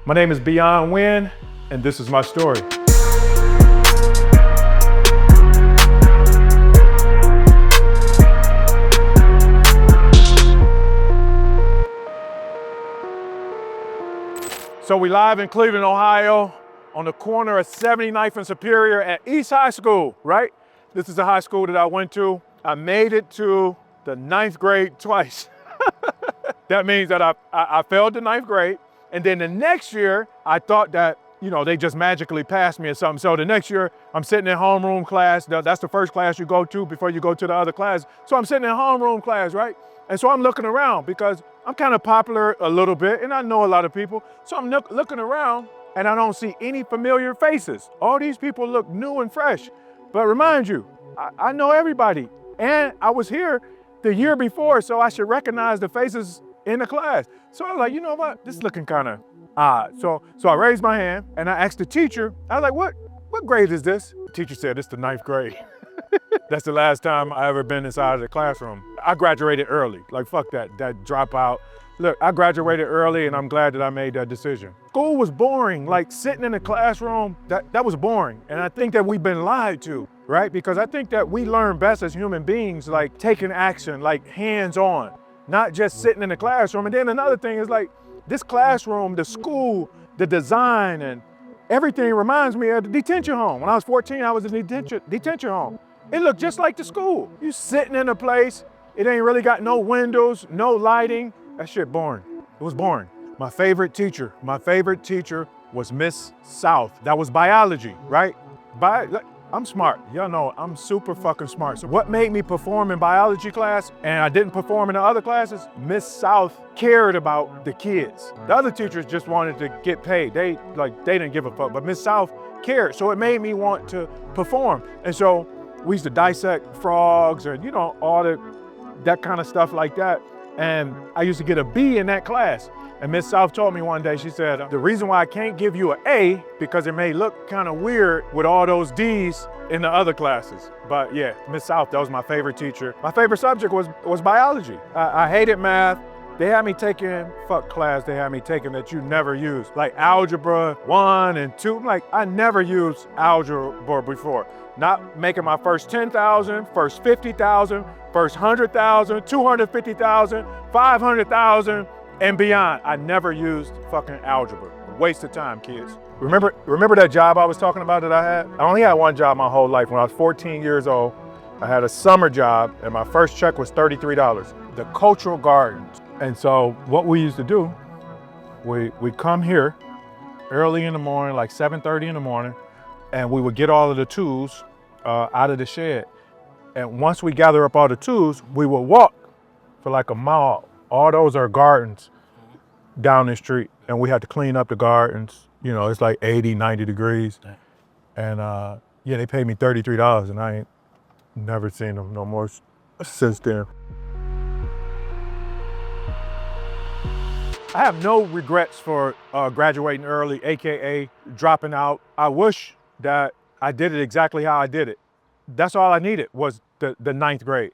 My name is Beyond Wynn, and this is my story. So we live in Cleveland, Ohio, on the corner of 79th and Superior at East High School, right? This is the high school that I went to. I made it to the 9th grade twice. That means that I failed the 9th grade. And then the next year, I thought that, they just magically passed me or something. So the next year, I'm sitting in homeroom class. That's the first class you go to before you go to the other class. So I'm sitting in homeroom class, right? And so I'm looking around because I'm kind of popular a little bit and I know a lot of people. So I'm looking around and I don't see any familiar faces. All these people look new and fresh. But remind you, I know everybody. And I was here the year before, so I should recognize the faces in the class. So I was like, you know what? This is looking kind of odd. So I raised my hand and I asked the teacher, I was like, what grade is this? The teacher said, it's the 9th grade. That's the last time I ever been inside of the classroom. I graduated early. Like, fuck that dropout. Look, I graduated early and I'm glad that I made that decision. School was boring. Like sitting in the classroom, that was boring. And I think that we've been lied to, right? Because I think that we learn best as human beings, like taking action, like hands-on, not just sitting in the classroom. And then another thing is like this classroom, the school, the design and everything reminds me of the detention home. When I was 14, I was in the detention home. It looked just like the school. You sitting in a place, it ain't really got no windows, no lighting. That shit boring. It was boring. My favorite teacher was Miss South. That was biology, right? I'm smart. Y'all know I'm super fucking smart. So what made me perform in biology class and I didn't perform in the other classes? Miss South cared about the kids. The other teachers just wanted to get paid. They didn't give a fuck, but Miss South cared. So it made me want to perform. And so we used to dissect frogs and all that kind of stuff like that. And I used to get a B in that class. And Miss South told me one day, she said, the reason why I can't give you an A, because it may look kind of weird with all those D's in the other classes. But yeah, Miss South, that was my favorite teacher. My favorite subject was biology. I hated math. They had me taking, they had me taking that you never used, like algebra 1 and 2. Like, I never used algebra before. Not making my first 10,000, first 50,000, first 100,000, 250,000, 500,000, and beyond. I never used fucking algebra. Waste of time, kids. Remember that job I was talking about that I had? I only had one job my whole life. When I was 14 years old, I had a summer job and my first check was $33. The cultural gardens. And so what we used to do, we come here early in the morning, like 7:30 in the morning, and we would get all of the tools out of the shed. And once we gather up all the tools, we would walk for like a mile. All those are gardens down the street. And we had to clean up the gardens. It's like 80, 90 degrees. And they paid me $33 and I ain't never seen them no more since then. I have no regrets for graduating early, AKA dropping out. I wish that I did it exactly how I did it. That's all I needed was the 9th grade.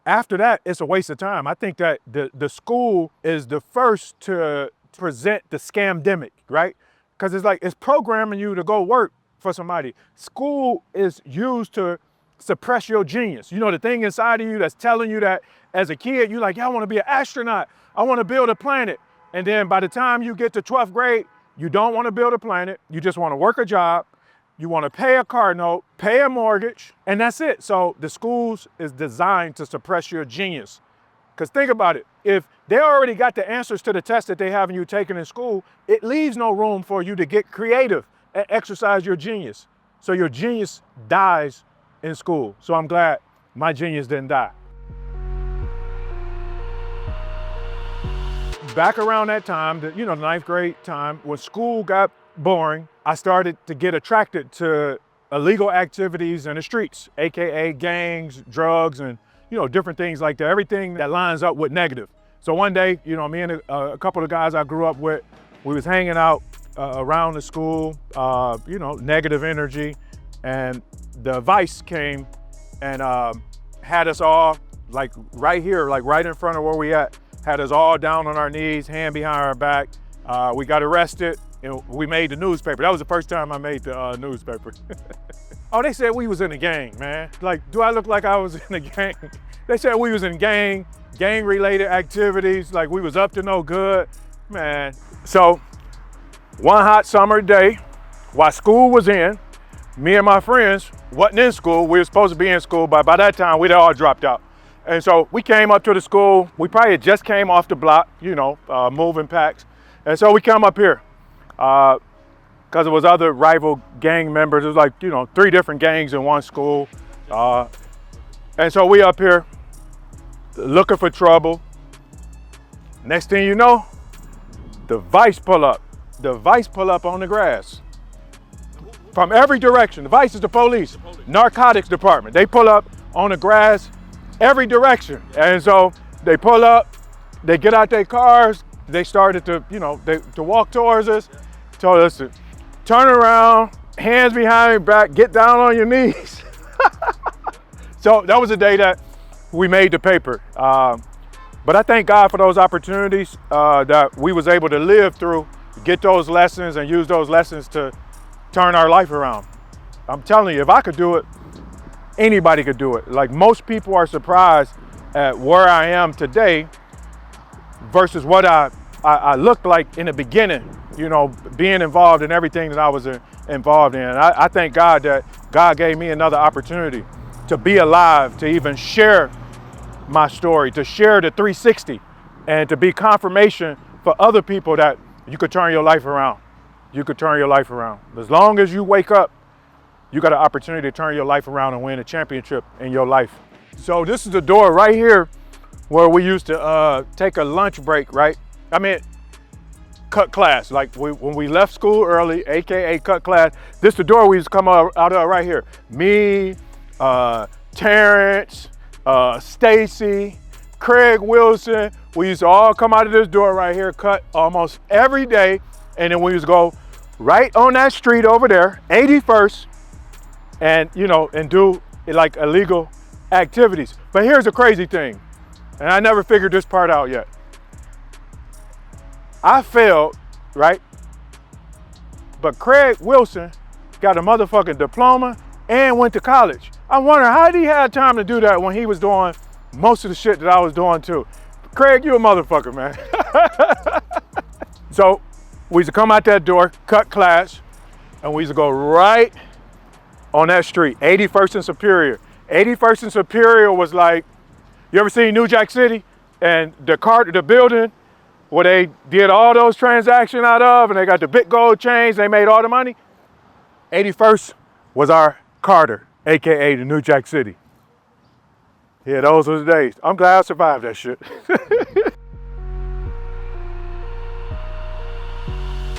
After that, it's a waste of time. I think that the school is the first to present the scamdemic, right? Because it's programming you to go work for somebody. School is used to suppress your genius. The thing inside of you that's telling you that as a kid, you're like, yeah, I want to be an astronaut. I want to build a planet. And then by the time you get to 12th grade, you don't want to build a planet. You just want to work a job. You want to pay a car note, pay a mortgage, and that's it. So the schools is designed to suppress your genius. Because think about it. If they already got the answers to the tests that they have you taking in school, it leaves no room for you to get creative and exercise your genius. So your genius dies in school. So I'm glad my genius didn't die. Back around that time, the 9th grade time, when school got boring, I started to get attracted to illegal activities in the streets, AKA gangs, drugs, and different things like that. Everything that lines up with negative. So one day, me and a couple of guys I grew up with, we was hanging out around the school, negative energy, and the vice came and had us all like right here, like right in front of where we at, had us all down on our knees, hand behind our back. We got arrested. and we made the newspaper. That was the first time I made the newspaper. Oh, they said we was in a gang, man. Like, do I look like I was in a gang? They said we was in gang-related activities, like we was up to no good, man. So, one hot summer day, while school was in, me and my friends wasn't in school. We were supposed to be in school, but by that time, we'd all dropped out. And so we came up to the school. We probably had just came off the block, you know, moving packs. And so we come up here because it was other rival gang members. It was like, you know, 3 different gangs in one school. And so we up here looking for trouble. Next thing you know, the vice pull up. The vice pull up on the grass. From every direction. The vice is the police. Narcotics department. They pull up on the grass every direction. And so they pull up, they get out their cars, they started to, you know, to walk towards us, told us to turn around, hands behind your back, get down on your knees. So that was the day that we made the paper. But I thank God for those opportunities that we was able to live through, get those lessons and use those lessons to turn our life around. I'm telling you, if I could do it, anybody could do it. Like, most people are surprised at where I am today versus what I looked like in the beginning, you know, being involved in everything that I was involved in. I thank God that God gave me another opportunity to be alive, to even share my story, to share the 360, and to be confirmation for other people that you could turn your life around. You could turn your life around. As long as you wake up, you got an opportunity to turn your life around and win a championship in your life. So this is the door right here where we used to take a lunch break, right? I mean, cut class. Like when we left school early, AKA cut class, this is the door we used to come out of right here. Me, Terrence, Stacy, Craig Wilson, we used to all come out of this door right here, cut almost every day. And then we used to go right on that street over there, 81st, and, you know, and do like illegal activities. But here's the crazy thing, and I never figured this part out yet. I failed, right? But Craig Wilson got a motherfucking diploma and went to college. I wonder how did he have time to do that when he was doing most of the shit that I was doing too. Craig, you a motherfucker, man. So we used to come out that door, cut class, and we used to go right on that street, 81st and Superior. 81st and Superior was like, you ever seen New Jack City? And the building where they did all those transactions out of, and they got the big gold chains, they made all the money. 81st was our Carter, AKA the New Jack City. Yeah, those were the days. I'm glad I survived that shit.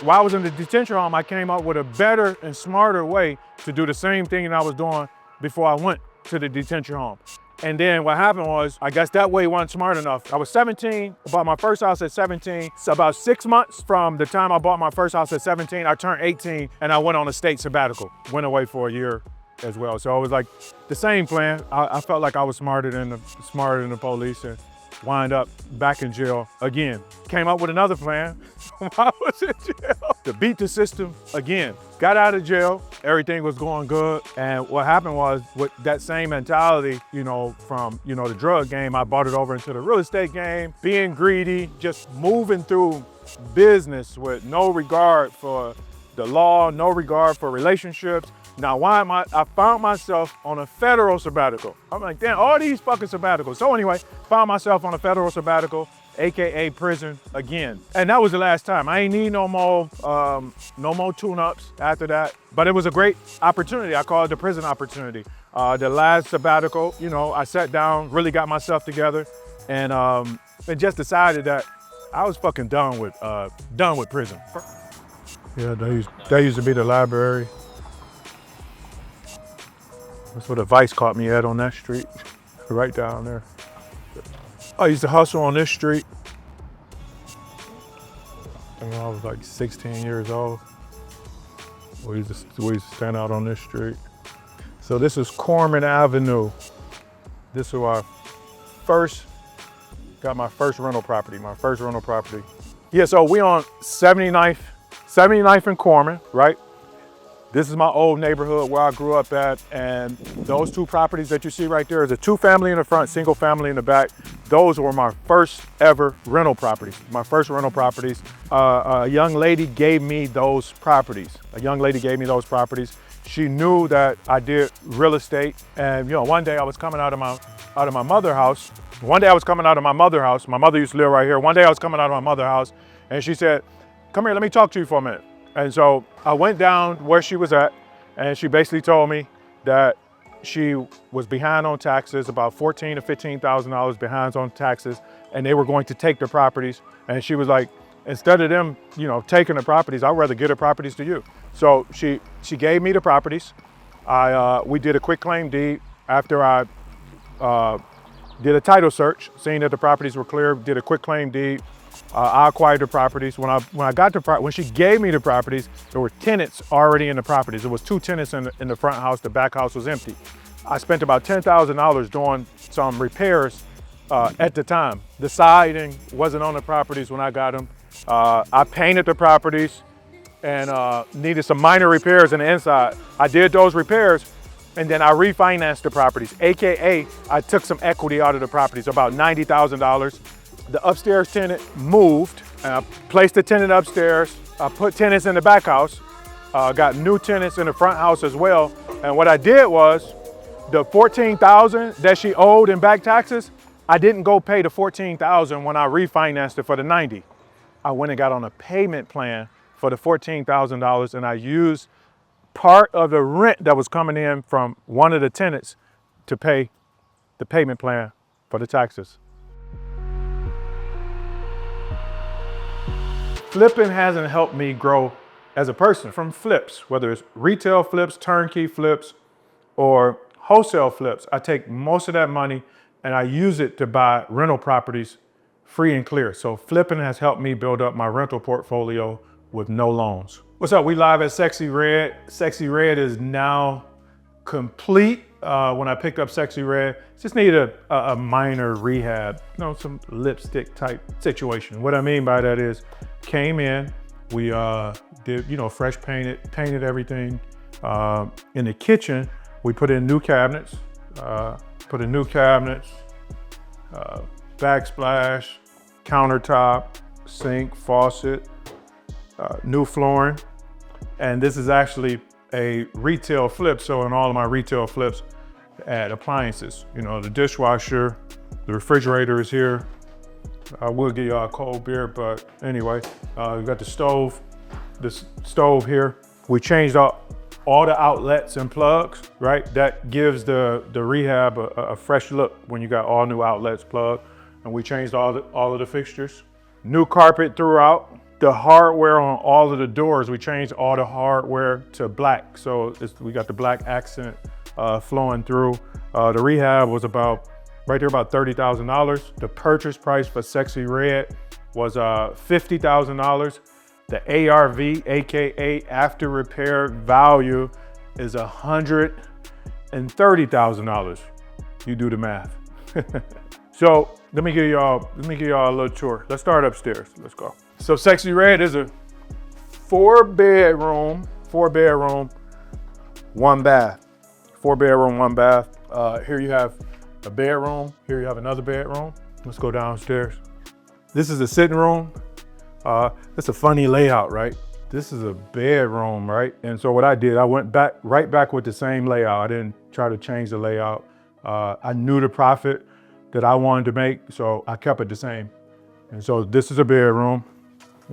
While I was in the detention home, I came up with a better and smarter way to do the same thing that I was doing before I went to the detention home. And then what happened was, I guess that way wasn't smart enough. I was 17, bought my first house at 17. So about 6 months from the time I bought my first house at 17, I turned 18 and I went on a state sabbatical. Went away for a year as well. So it was like the same plan. I felt like I was smarter than the police, and wind up back in jail again. Came up with another plan while I was in jail to beat the system again. Got out of jail, everything was going good. And what happened was, with that same mentality, you know, from, you know, the drug game, I brought it over into the real estate game, being greedy, just moving through business with no regard for the law, no regard for relationships. Now, I found myself on a federal sabbatical. I'm like, damn, all these fucking sabbaticals. So anyway, found myself on a federal sabbatical, AKA prison again. And that was the last time. I ain't need no more tune-ups after that. But it was a great opportunity. I call it the prison opportunity. The last sabbatical, you know, I sat down, really got myself together, and just decided that I was fucking done with prison. Yeah, that used to be the library. That's where the vice caught me at, on that street, right down there. I used to hustle on this street. I was like 16 years old. We used to stand out on this street. So this is Corman Avenue. This is where I got my first rental property, Yeah, so we on 79th 79th and Corman, right? This is my old neighborhood where I grew up at, and those two properties that you see right there is a 2-family in the front, single family in the back. Those were my first ever rental properties, my first rental properties. A young lady gave me those properties. She knew that I did real estate, and one day I was coming out of my mother's house. My mother used to live right here. One day I was coming out of my mother's house, and she said, "Come here, let me talk to you for a minute." And so I went down where she was at, and she basically told me that she was behind on taxes, about $14,000 to $15,000 behind on taxes, and they were going to take the properties. And she was like, instead of them, taking the properties, I'd rather get the properties to you. So she gave me the properties. We did a quick claim deed after I did a title search, seeing that the properties were clear. Did a quick claim deed. I acquired the properties. When she gave me the properties, there were tenants already in the properties. There was 2 tenants in the front house. The back house was empty. I spent about $10,000 doing some repairs at the time. The siding wasn't on the properties when I got them. I painted the properties and needed some minor repairs in the inside. I did those repairs, and then I refinanced the properties, AKA I took some equity out of the properties, about $90,000. The upstairs tenant moved, and I placed the tenant upstairs. I put tenants in the back house, got new tenants in the front house as well. And what I did was, the $14,000 that she owed in back taxes, I didn't go pay the $14,000 when I refinanced it for the $90,000. I went and got on a payment plan for the $14,000, and I used part of the rent that was coming in from one of the tenants to pay the payment plan for the taxes. Flipping hasn't helped me grow as a person. From flips, whether it's retail flips, turnkey flips, or wholesale flips, I take most of that money and I use it to buy rental properties free and clear. So flipping has helped me build up my rental portfolio with no loans. What's up? We live at Sexy Red. Sexy Red is now complete. When I picked up Sexy Red, just needed a minor rehab, some lipstick type situation. What I mean by that is, came in, we did, fresh painted everything. In the kitchen, we put in new cabinets, backsplash, countertop, sink, faucet, new flooring. And this is actually a retail flip. So in all of my retail flips, add appliances, the dishwasher, the refrigerator is here. I will give y'all a cold beer, but anyway, we got the stove here. We changed out all the outlets and plugs, right? That gives the rehab a fresh look when you got all new outlets plugged. And we changed all of the fixtures. New carpet throughout. The hardware on all of the doors, we changed all the hardware to black. So we got the black accent flowing through. The rehab was about $30,000. The purchase price for Sexy Red was $50,000. The ARV, AKA after repair value, is $130,000. You do the math. So let me give y'all a little tour. Let's start upstairs. Let's go. So Sexy Red is a 4-bedroom, 1 bath. 4-bedroom, 1 bath. Here you have a bedroom. Here you have another bedroom. Let's go downstairs. This is a sitting room. It's a funny layout, right? This is a bedroom, right? And so what I did, I went right back with the same layout. I didn't try to change the layout. I knew the profit that I wanted to make, so I kept it the same. And so this is a bedroom.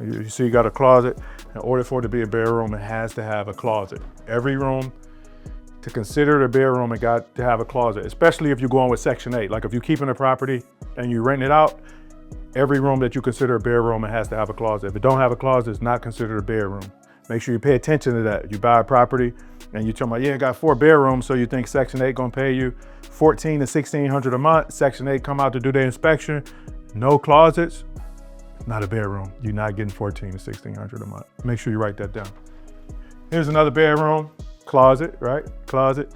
You see, you got a closet. In order for it to be a bedroom, it has to have a closet. Every room, to consider it a bedroom, it got to have a closet, especially if you're going with Section 8. Like if you're keeping a property and you rent it out, every room that you consider a bedroom, it has to have a closet. If it don't have a closet, it's not considered a bedroom. Make sure you pay attention to that. You buy a property and you're talking about, yeah, I got 4 bedrooms, so you think Section 8 gonna pay you $1,400 to $1,600 a month. Section 8 come out to do their inspection, no closets, not a bedroom. You're not getting $1,400 to $1,600 a month. Make sure you write that down. Here's another bedroom, closet, right? Closet.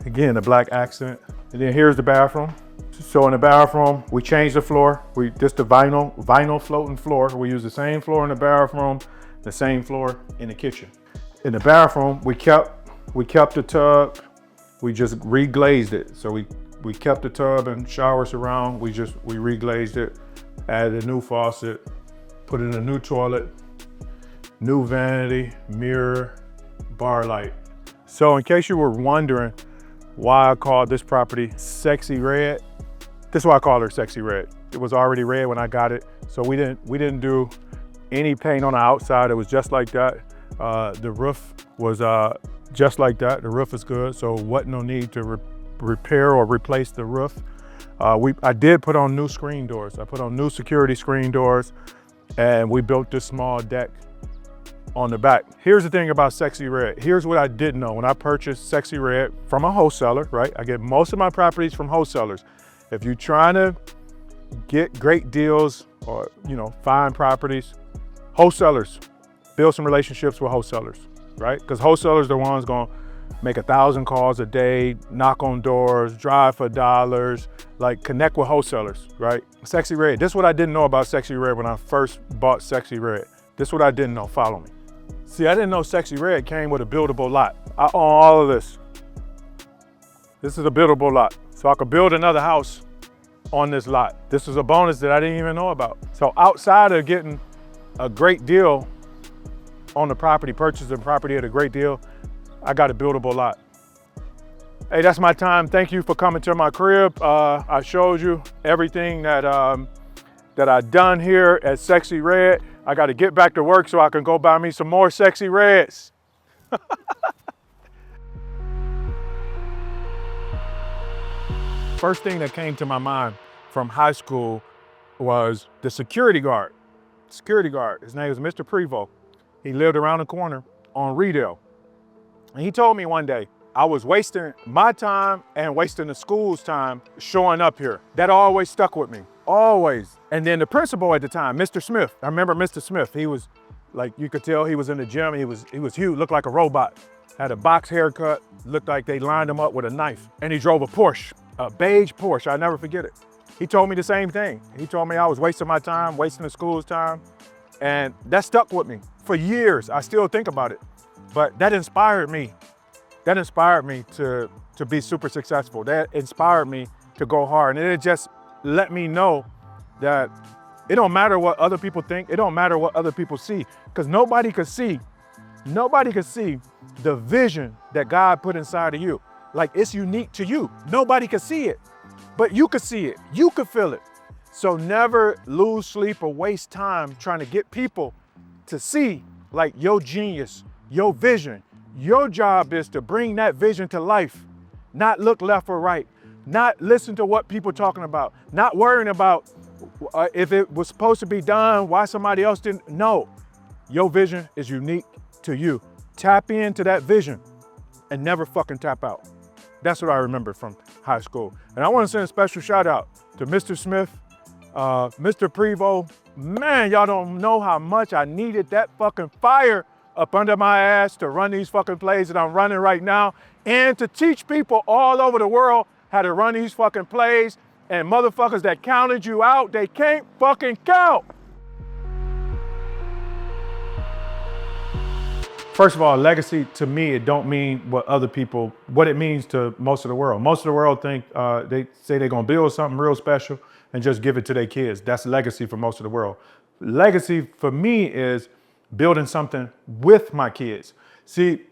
Again, a black accent. And then here's the bathroom. So in the bathroom, we changed the floor. Just the vinyl floating floor. We use the same floor in the bathroom the same floor in the kitchen. In the bathroom, we kept the tub. We just reglazed it. So we kept the tub and showers around. We reglazed it, added a new faucet, put in a new toilet, new vanity, mirror, bar light. So in case you were wondering why I called this property Sexy Red, this is why I call her Sexy Red. It was already red when I got it. So we didn't do any paint on the outside. It was just like that. The roof was just like that. The roof is good. So wasn't no need to repair or replace the roof. I did put on new screen doors. I put on new security screen doors, and we built this small deck on the back. Here's the thing about Sexy Red. Here's what I didn't know when I purchased Sexy Red from a wholesaler, right? I get most of my properties from wholesalers. If you're trying to get great deals or, find properties, wholesalers, build some relationships with wholesalers, right? Because wholesalers are the ones gonna make 1,000 calls a day, knock on doors, drive for dollars, like connect with wholesalers, right? Sexy Red, this is what I didn't know about Sexy Red when I first bought Sexy Red. This is what I didn't know, follow me. See, I didn't know Sexy Red came with a buildable lot. I own all of this. This is a buildable lot. So I could build another house on this lot. This was a bonus that I didn't even know about. So outside of getting a great deal on the property, purchasing property at a great deal, I got a buildable lot. Hey, that's my time. Thank you for coming to my crib. I showed you everything that I've done here at Sexy Red. I got to get back to work so I can go buy me some more Sexy Reds. First thing that came to my mind from high school was the security guard. His name was Mr. Prevost. He lived around the corner on Reedale. And he told me one day, I was wasting my time and wasting the school's time showing up here. That always stuck with me, always. And then the principal at the time, Mr. Smith, I remember Mr. Smith, he was like, you could tell he was in the gym, he was huge, looked like a robot. Had a box haircut, looked like they lined him up with a knife. And he drove a Porsche, a beige Porsche, I'll never forget it. He told me the same thing. He told me I was wasting my time, wasting the school's time. And that stuck with me for years. I still think about it, but that inspired me. That inspired me to be super successful. That inspired me to go hard. And it just let me know that it don't matter what other people think. It don't matter what other people see, because nobody could see the vision that God put inside of you. Like, it's unique to you. Nobody could see it, but you could see it. You could feel it. So never lose sleep or waste time trying to get people to see like your genius, your vision. Your job is to bring that vision to life, not look left or right, not listen to what people are talking about, not worrying about if it was supposed to be done, why somebody else didn't. No, your vision is unique to you. Tap into that vision and never fucking tap out. That's what I remember from high school. And I want to send a special shout out to Mr. Smith, Mr. Prevost. Man, y'all don't know how much I needed that fucking fire up under my ass to run these fucking plays that I'm running right now, and to teach people all over the world how to run these fucking plays. And motherfuckers that counted you out, they can't fucking count. First of all, legacy to me, it don't mean what it means to most of the world. Most of the world think, they say they're gonna build something real special and just give it to their kids. That's legacy for most of the world. Legacy for me is building something with my kids. See,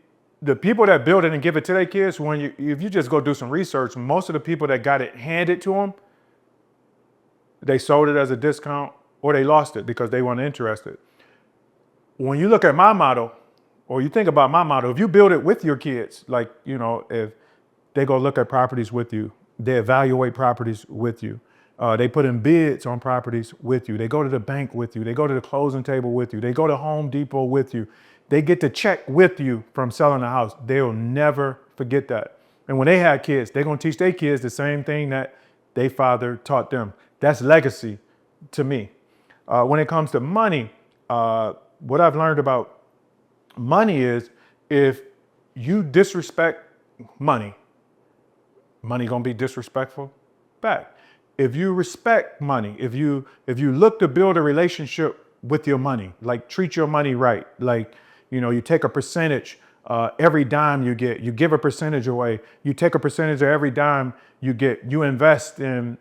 the people that build it and give it to their kids, if you just go do some research, most of the people that got it handed to them, they sold it as a discount or they lost it because they weren't interested. When you look at my motto, or you think about my motto, if you build it with your kids, like, if they go look at properties with you, they evaluate properties with you, they put in bids on properties with you, they go to the bank with you, they go to the closing table with you, they go to Home Depot with you, they get the check with you from selling the house, they'll never forget that. And when they have kids, they're gonna teach their kids the same thing that their father taught them. That's legacy to me. When it comes to money, what I've learned about money is, if you disrespect money, money gonna be disrespectful back. If you respect money, if you look to build a relationship with your money. Like, treat your money right. Like, you know, you take a percentage every dime you get. You give a percentage away. You take a percentage of every dime you get. You invest in,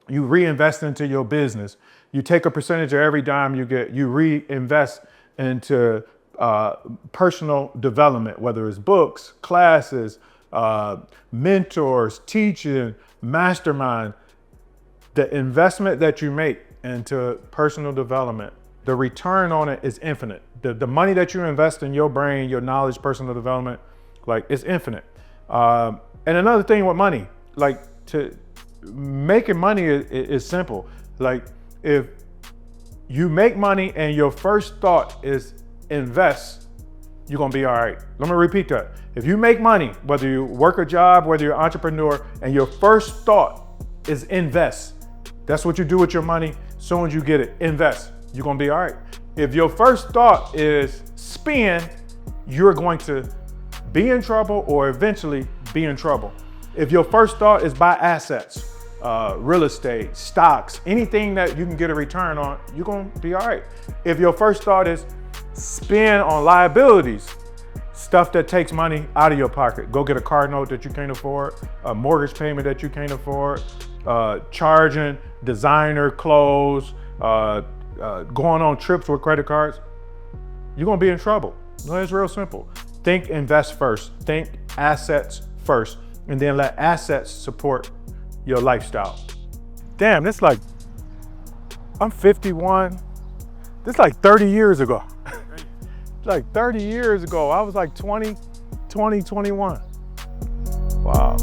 you reinvest into your business. You take a percentage of every dime you get. You reinvest into personal development, whether it's books, classes, mentors, teaching, mastermind. The investment that you make into personal development, the return on it is infinite. The money that you invest in your brain, your knowledge, personal development, like, it's infinite. And another thing with money, like, making money is simple. Like, if you make money and your first thought is invest, you're gonna be all right. Let me repeat that. If you make money, whether you work a job, whether you're an entrepreneur, and your first thought is invest, that's what you do with your money. As soon as you get it, invest, you're gonna be all right. If your first thought is spend, you're going to be in trouble or eventually be in trouble. If your first thought is buy assets, real estate, stocks, anything that you can get a return on, you're gonna be all right. If your first thought is spend on liabilities, stuff that takes money out of your pocket, go get a car note that you can't afford, a mortgage payment that you can't afford, charging designer clothes, going on trips with credit cards, you're gonna be in trouble. No, it's real simple. Think invest first, think assets first, and then let assets support your lifestyle. Damn, this like, I'm 51. This like 30 years ago. Like 30 years ago, I was like 20, 21. Wow.